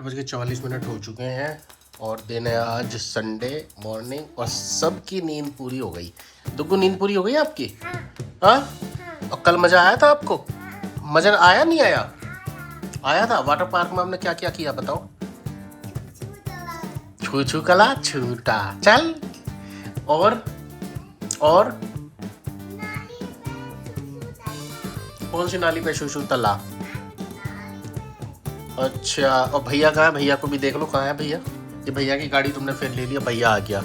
8:44 हो चुके हैं और दिन है आज संडे मॉर्निंग और सबकी नींद पूरी हो गई। दुग्गू नींद पूरी हो गई आपकी? हाँ। और कल मज़ा आया था आपको? मज़ा आया नहीं आया? आया था। वाटर पार्क में हमने क्या क्या किया बताओ? छू छू कला छूटा चल। और कौन सी नाली पे शूशू तला? अच्छा। और भैया कहाँ है? भैया को भी देख लो, कहाँ है भैया? ये भैया की गाड़ी तुमने फिर ले लिया, भैया आ गया।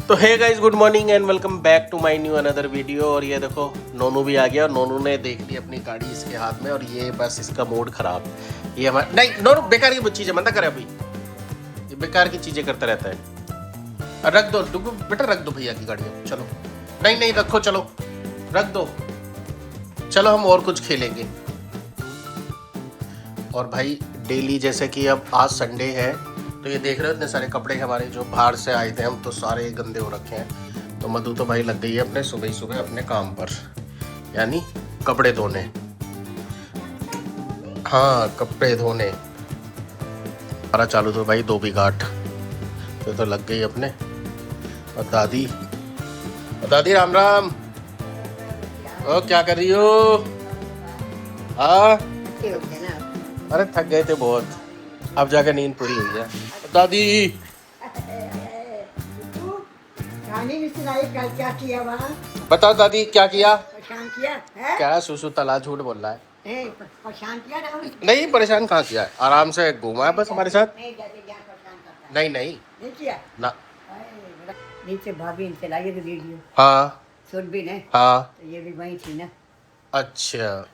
तो hey guys, good morning and welcome back to my new another video. और ये देखो नोनू भी आ गया और नोनू ने देख ली अपनी गाड़ी इसके हाथ में और ये बस इसका मूड खराब। ये हमारा नहीं, नोनू बेकार की चीजें मत करे अभी, ये बेकार की चीजें करता रहता है। रख दो डुगू बेटा, रख दो भैया की गाड़ी। चलो नहीं नहीं रखो, चलो रख दो, चलो हम और कुछ खेलेंगे। और भाई डेली जैसे कि अब आज संडे है तो ये देख रहे हो इतने सारे कपड़े हमारे जो बाहर से आए थे हम तो सारे गंदे हो रखे हैं। तो मधु तो भाई लग गई है अपने सुबह ही सुबह अपने काम पर, यानी कपड़े धोने। हाँ कपड़े धोने हमारा चालू तो भाई धोबी घाट तो लग गई अपने। और दादी राम राम। ओ क्या कर रही हो? हाँ अरे थक गए थे बहुत, अब जाकर नींद पूरी हुई है। दादी क्या किया वहाँ? बताओ दादी क्या किया? परेशान किया है? क्या सुसु तला झूठ बोल रहा है? परेशान किया ना? नहीं परेशान कहाँ किया है, आराम से घूमा है बस हमारे साथ। नहीं जाते क्या परेशान करता? नहीं नहीं नहीं किया ना। नीचे भाभी इनसे लाई थी वीडियो, हाँ सुरभि ने। हाँ तो ये भी वही थी ना। अच्छा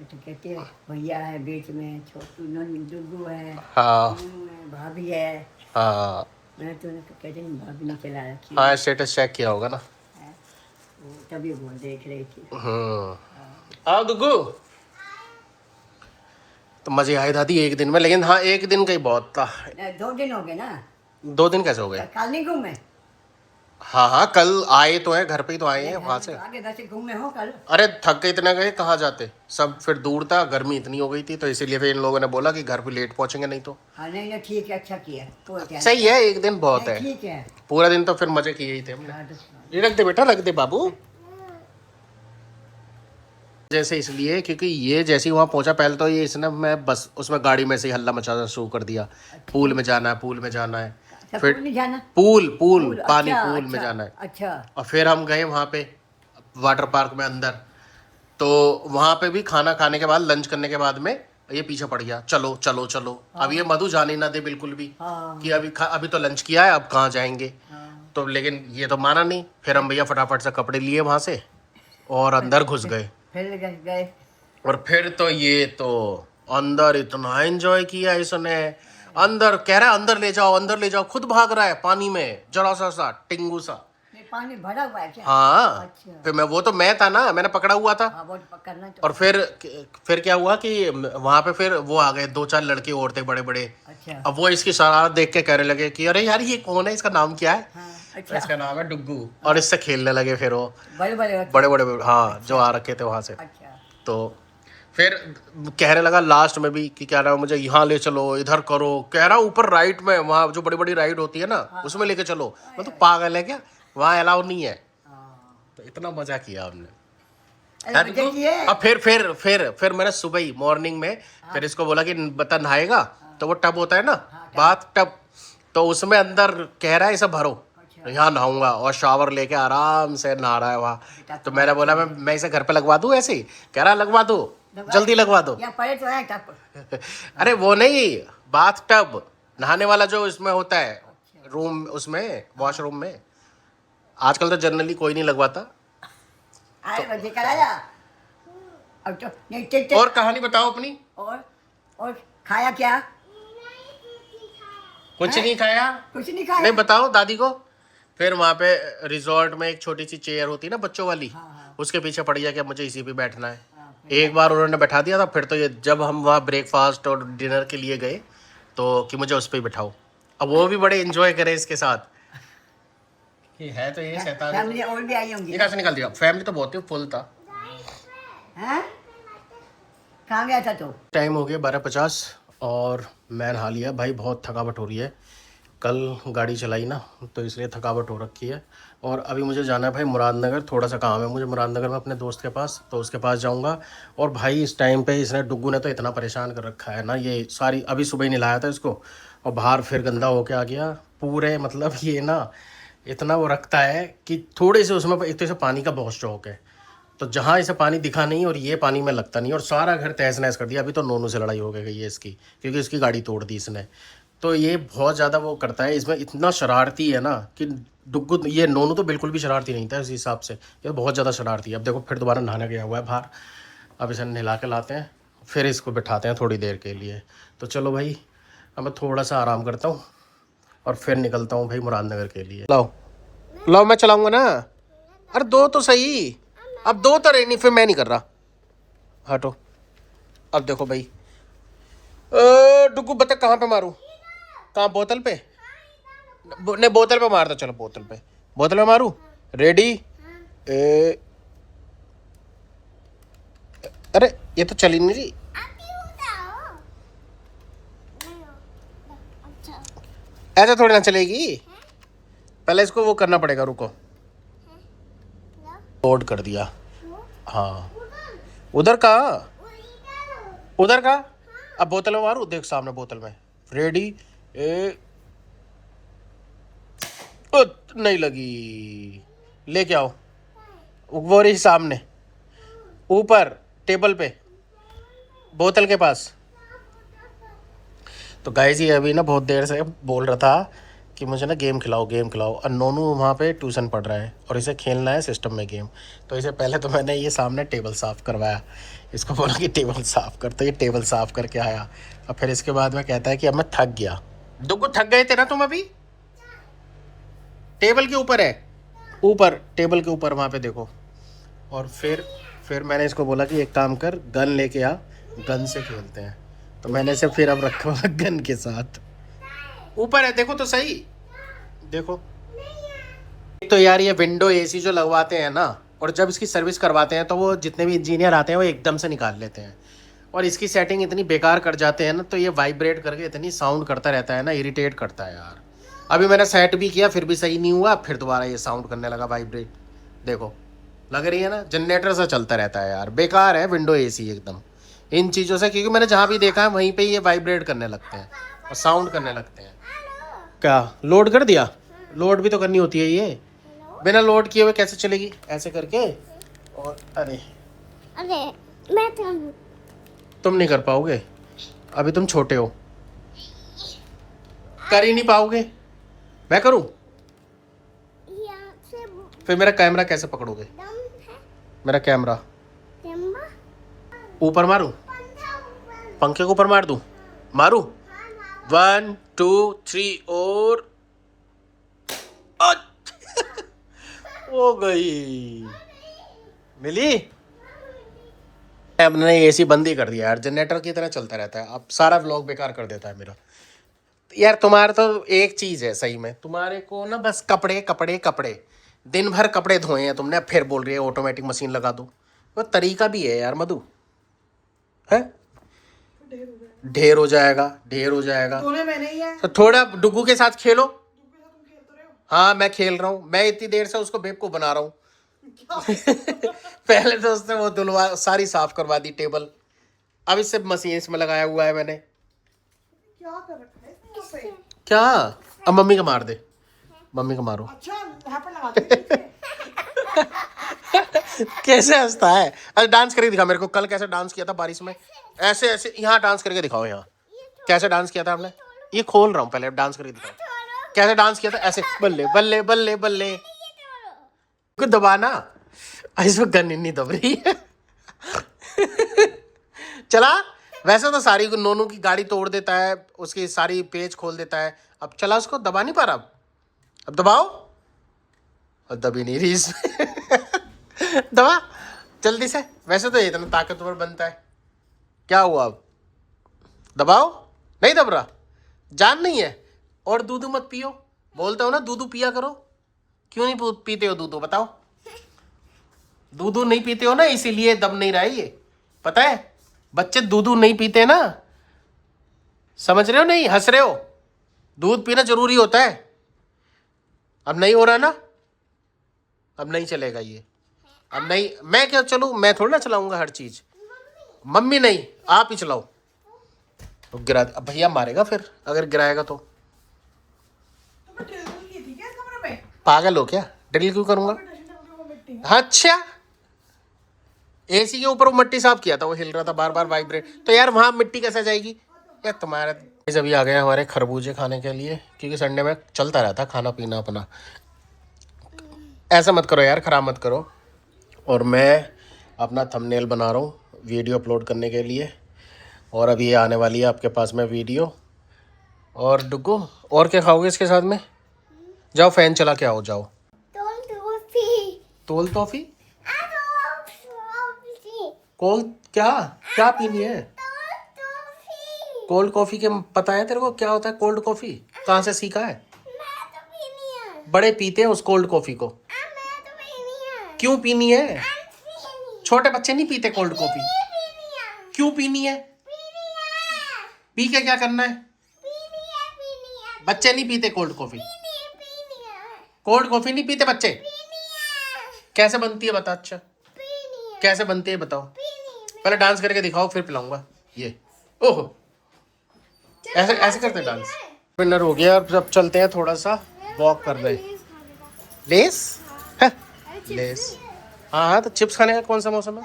तो कहते हैं भैया है बीच में, छोटू डुगू है, हाँ नूनू है, भाभी है। हाँ मैं तो कहते नहीं भाभी ने चला रखी हाँ स्टेटस चेक किया होगा ना। है। वो तभी वो देख रही थी। आओ गुग्गू। तो मजे आए दादी एक दिन में, लेकिन हाँ एक दिन का ही बहुत था। 2 दिन हो गए ना। 2 दिन कैसे हो गए? कल नहीं घूमे? हाँ हाँ कल आए तो है, घर पे ही तो आए हैं वहां से। आगे वैसे घूमे हो कल? अरे थक गए, इतने गए कहाँ जाते, सब फिर दूर था, गर्मी इतनी हो गई थी तो इसीलिए फिर इन लोगों ने बोला कि घर पे लेट पहुंचेंगे नहीं तो। हाँ नहीं ठीक है, अच्छा किया। तो क्या सही है, एक दिन बहुत है, ठीक है। पूरा दिन तो फिर मजे किए ही थे हमने। हाँ, ये रख दे बेटा, रख दे बाबू। जैसे इसलिए क्योंकि ये जैसे ही वहाँ पहुंचा पहले तो ये इसने मैं बस उसमें गाड़ी में से ही हल्ला मचाना शुरू कर दिया। पूल में जाना है, पूल में जाना है। फिर नहीं जाना? पूल पानी अच्छा, पूल में अच्छा, जाना है। अच्छा। और फिर हम गए वहाँ पे वाटर पार्क में अंदर, तो वहाँ पे भी खाना खाने के बाद लंच करने के बाद में ये पीछे पड़ गया, चलो चलो चलो। अब ये मधु जाने ना दे बिल्कुल भी कि अभी तो लंच किया है, अब कहाँ जाएंगे। तो लेकिन ये तो माना नहीं। फिर हम भैया फटाफट से कपड़े लिए वहाँ से और अंदर घुस गए। फिर गए और फिर तो ये तो अंदर इतना एंजॉय किया इसने। अंदर कह रहा है अंदर ले जाओ, खुद भाग रहा है पानी में जरा सा टिंगू सा। पानी भरा हुआ है क्या? हाँ। अच्छा। फिर मैं था ना, मैंने पकड़ा हुआ था। हाँ, वो पकड़ना तो। और फिर क्या हुआ कि वहां पे फिर वो आ गए 2-4 लड़के और थे बड़े बड़े। अच्छा। अब वो इसकी शरारत देख के कहने लगे कि अरे यार ये कौन है, इसका नाम क्या है? हाँ, तो अच्छा। इसका नाम है डुग्गू। और इससे खेलने लगे फिर वो बड़े बड़े हाँ जो आ रखे थे वहां से। अच्छा। तो फिर कहने लगा लास्ट में भी कि क्या नाम, मुझे यहाँ ले चलो, इधर करो। कह रहा ऊपर राइट में, वहाँ जो बड़ी बड़ी राइड होती है ना उसमें लेके चलो। मैं तो पागल है क्या, वहाँ अलाउ नहीं है। तो इतना मजा किया हमने। अब फिर मैंने सुबह ही मॉर्निंग में फिर इसको बोला कि बता नहाएगा, तो वो टब होता है ना, बाथ टब, तो उसमें अंदर कह रहा है इसे भरो, यहाँ नहाऊंगा। और शावर लेके आराम से नहा रहा है वहाँ। तो मैंने बोला मैं इसे घर पे लगवा दूँ ऐसे ही? कह रहा लगवा दो, जल्दी लगवा दो। पड़े तो है टब। अरे वो नहीं, बाथ टब नहाने वाला जो इसमें होता है रूम, उसमें वॉशरूम में। आजकल तो जनरली कोई नहीं लगवाता। कराया अब तो नहीं। और कहानी बताओ अपनी। और खाया क्या? कुछ नहीं खाया। कुछ नहीं खाया? नहीं बताओ दादी को। फिर वहाँ पे रिजॉर्ट में एक छोटी सी चेयर होती है ना बच्चों वाली, उसके पीछे पड़ गया कि मुझे इसी पे बैठना है। एक बार उन्होंने बैठा दिया था, फिर तो ये जब हम वहाँ ब्रेकफास्ट और डिनर के लिए गए तो कि मुझे उस पर बिठाओ। अब वो भी बड़े एंजॉय करे इसके साथ कि है तो ये शैतान। फैमिली और भी आई होंगी। कहाँ से निकाल दिया? फैमिली तो बहुत ही फुल था। हैं? कहाँ गया था तो? टाइम हो गया 12:50 और मैं नहा लिया भाई, बहुत थकावट हो रही है, कल गाड़ी चलाई ना तो इसलिए थकावट हो रखी है। और अभी मुझे जाना है भाई मुरादनगर, थोड़ा सा काम है मुझे मुरादनगर में अपने दोस्त के पास, तो उसके पास जाऊंगा। और भाई इस टाइम पे इसने डुग्गू ने तो इतना परेशान कर रखा है ना, ये सारी अभी सुबह ही नहलाया था इसको और बाहर फिर गंदा होके आ गया पूरे, मतलब ये ना इतना वो रखता है कि थोड़े से उसमें एक तो इसे पानी का बहुत शौक है, तो जहाँ इसे पानी दिखा नहीं और ये पानी में लगता नहीं, और सारा घर तहस नहस कर दिया। अभी तो नोनू से लड़ाई हो गई है इसकी, क्योंकि इसकी गाड़ी तोड़ दी इसने। तो ये बहुत ज़्यादा वो करता है, इसमें इतना शरारती है ना कि डुग्गू, ये नोनू तो बिल्कुल भी शरारती नहीं था इस हिसाब से, ये बहुत ज़्यादा शरारती है। अब देखो फिर दोबारा नहाने गया हुआ है बाहर, अब इसे नहला के लाते हैं, फिर इसको बिठाते हैं थोड़ी देर के लिए। तो चलो भाई अब मैं थोड़ा सा आराम करता हूँ और फिर निकलता हूँ भाई मुरादनगर के लिए। लाओ लाओ मैं चलाऊँगा ना, अरे दो तो सही, अब दो तो नहीं, फिर मैं नहीं कर रहा, हटो। अब देखो भाई डुग्गू बतख कहाँ पे मारूं, कहाँ, बोतल पे, नहीं बोतल पे मार दो, चलो बोतल पे, बोतल पे मारूं, रेडी, ए, अरे ये तो चली नहीं रही, ऐसे थोड़ी ना चलेगी, पहले इसको वो करना पड़ेगा, रुको, लोड कर दिया, हाँ उधर का, उधर का, अब बोतल में मारूं, देख सामने बोतल में, रेडी, ए, नहीं लगी, लेके आओ, वो रही सामने ऊपर टेबल पे बोतल के पास। तो गाइस ये अभी ना बहुत देर से बोल रहा था कि मुझे ना गेम खिलाओ गेम खिलाओ, और नोनू वहाँ पे ट्यूशन पढ़ रहा है और इसे खेलना है सिस्टम में गेम। तो इसे पहले तो मैंने ये सामने टेबल साफ़ करवाया, इसको बोला कि टेबल साफ़ कर, तो ये टेबल साफ़ करके आया। और फिर इसके बाद में कहता है कि अब मैं थक गया। दुग्गू थक गए थे ना तुम अभी, टेबल के ऊपर है, ऊपर टेबल के ऊपर वहाँ पे देखो। और फिर मैंने इसको बोला कि एक काम कर, गन लेके आ, गन से खेलते हैं। तो मैंने इसे फिर अब रखा हुआ गन के साथ, ऊपर है देखो तो सही, देखो। तो यार ये विंडो एसी जो लगवाते हैं ना, और जब इसकी सर्विस करवाते हैं तो वो जितने भी इंजीनियर आते हैं वो एकदम से निकाल लेते हैं, और इसकी सेटिंग इतनी बेकार कर जाते हैं ना, तो ये वाइब्रेट करके इतनी साउंड करता रहता है ना, इरिटेट करता है यार। अभी मैंने सेट भी किया फिर भी सही नहीं हुआ, फिर दोबारा ये साउंड करने लगा वाइब्रेट, देखो लग रही है ना, जनरेटर सा चलता रहता है यार, बेकार है विंडो एसी एकदम इन चीज़ों से, क्योंकि मैंने जहाँ भी देखा है वहीं पे ये वाइब्रेट करने लगते हैं और साउंड करने लगते हैं। क्या लोड कर दिया, लोड भी तो करनी होती है ये, बिना लोड किए हुए कैसे चलेगी, ऐसे करके, और अरे मैं तुम नहीं कर पाओगे, अभी तुम छोटे हो, कर ही नहीं पाओगे, मैं करूं, यहाँ से फिर मेरा कैमरा कैसे पकड़ोगे, दम है मेरा कैमरा लंबा ऊपर मारूं, पंखा ऊपर पंखे के ऊपर मार दूं, मारूं, 1 2 3 और हो गई, मिली। हमने एसी बंद ही कर दिया यार, जनरेटर की तरह चलता रहता है, अब सारा व्लॉग बेकार कर देता है मेरा यार। तुम्हारा तो एक चीज है सही में, तुम्हारे को ना बस कपड़े कपड़े कपड़े, दिन भर कपड़े धोए हैं तुमने, अब फिर बोल रही है ऑटोमेटिक मशीन लगा दो, वो तरीका भी है यार मधु, है ढेर हो जाएगा, ढेर हो जाएगा, मैंने ही है। तो थोड़ा डुग्गू के साथ खेलो। हाँ मैं खेल रहा हूँ, मैं इतनी देर से उसको बेवकूफ बना रहा हूँ। पहले तो उसने वो धुलवा सारी साफ करवा दी टेबल, अब इससे मशीन इसमें लगाया हुआ है मैंने, क्या कर रखा है इसमें यहाँ पे? क्या, अब मम्मी का मार दे, मम्मी का मारो। अच्छा यहाँ पर लगा दो। कैसे हंसता है, अरे डांस करके दिखा मेरे को, कल कैसे डांस किया था बारिश में, ऐसे ऐसे, यहाँ डांस करके दिखाओ, यहाँ कैसे डांस किया था आपने, ये खोल रहा हूँ पहले, डांस करके दिखाओ कैसे डांस किया था, ऐसे बल्ले बल्ले बल्ले बल्ले, कुछ दबाना, इसमें गन नहीं दब रही है। चला, वैसे तो सारी नोनू की गाड़ी तोड़ देता है, उसकी सारी पेज खोल देता है, अब चला उसको दबा नहीं पा रहा, अब दबाओ, और दबी नहीं रही इसमें। दबा जल्दी से, वैसे तो इतना ताकतवर बनता है, क्या हुआ अब, दबाओ, नहीं दब रहा, जान नहीं है। और दूध मत पियो, बोलता हो ना दूध पिया करो, क्यों नहीं पीते हो दूध, बताओ, दूध नहीं पीते हो ना इसीलिए दब नहीं रहा है ये, पता है, बच्चे दूध नहीं पीते ना समझ रहे हो नहीं हंस रहे हो? दूध पीना जरूरी होता है। अब नहीं हो रहा ना, अब नहीं चलेगा ये। अब नहीं, मैं क्या चलूं? मैं थोड़ा ना चलाऊंगा हर चीज। मम्मी नहीं, आप ही चलाओ। तो गिरा, अब भैया मारेगा फिर अगर गिराएगा तो। पागल हो क्या? ड्रिल क्यों करूंगा? अच्छा, एसी के ऊपर वो मिट्टी साफ किया था, वो हिल रहा था बार बार वाइब्रेट, तो यार वहां मिट्टी कैसे जाएगी यार तुम्हारा। अभी आ गए हमारे खरबूजे खाने के लिए, क्योंकि संडे में चलता रहता खाना पीना अपना। ऐसा मत करो यार, खराब मत करो। और मैं अपना थंबनेल बना रहा हूँ वीडियो अपलोड करने के लिए, और अभी ये आने वाली है आपके पास में वीडियो। और डुगो, और क्या खाओगे इसके साथ में? जाओ फैन चला के आओ, जाओ। तोल टॉफी? कोल्ड क्या क्या पीनी है? कोल्ड कॉफी के पता है तेरे को क्या होता है कोल्ड कॉफी? कहाँ से सीखा है? बड़े पीते हैं उस कोल्ड कॉफी को। क्यों पीनी है? छोटे बच्चे नहीं पीते कोल्ड कॉफी। क्यों पीनी है? पी के क्या करना है? बच्चे नहीं पीते कोल्ड कॉफी। कोल्ड कॉफी नहीं पीते बच्चे। कैसे बनती है बता? अच्छा कैसे बनती है बताओ? पहले डांस करके दिखाओ फिर पिलाऊंगा। ये ओहो, ऐसे ऐसे करते हैं डांस। डिनर हो गया, अब चलते हैं थोड़ा सा वॉक कर रहे। लेस है? लेस हाँ हाँ, तो चिप्स खाने का कौन सा मौसम है?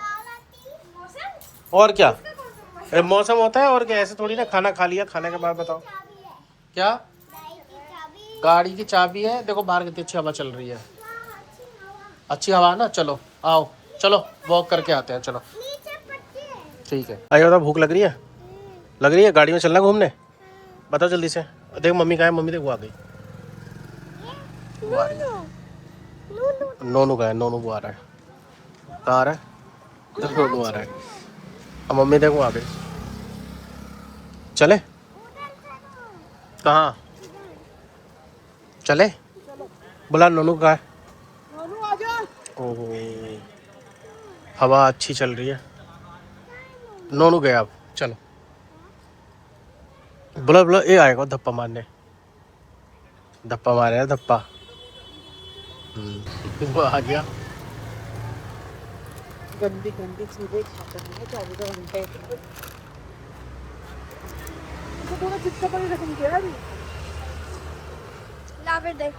और क्या मौसम होता है और क्या? ऐसे थोड़ी ना खाना खा लिया, खाने के बाद बताओ क्या? गाड़ी की चाबी है। देखो बाहर कितनी अच्छी हवा चल रही है। अच्छी हवा ना, चलो आओ, चलो वॉक करके आते हैं, चलो ठीक है। आइए बताओ, भूख लग रही है? लग रही है? गाड़ी में चलना घूमने? बताओ जल्दी से। देखो मम्मी कहाँ है? मम्मी देखो आ गई। नोनू का है, नोनू वो आ रहा है। कहाँ आ रहा है? देखो नोनू आ रहा है। अब मम्मी देखो आ गई। चले? कहाँ चले? बोला नोनू कहाँ है? ओहो, हवा अच्छी चल रही है। नोनू गया अब, चलो। बोला बोला ये आएगा धप्पा मारने। धप्पा मारे धप्पा। वो आ गया। गंदी गंदी चीजें खाता है 24 घंटे। थोड़ा चिपका पड़ी रखनी चाहिए। ला फिर देख।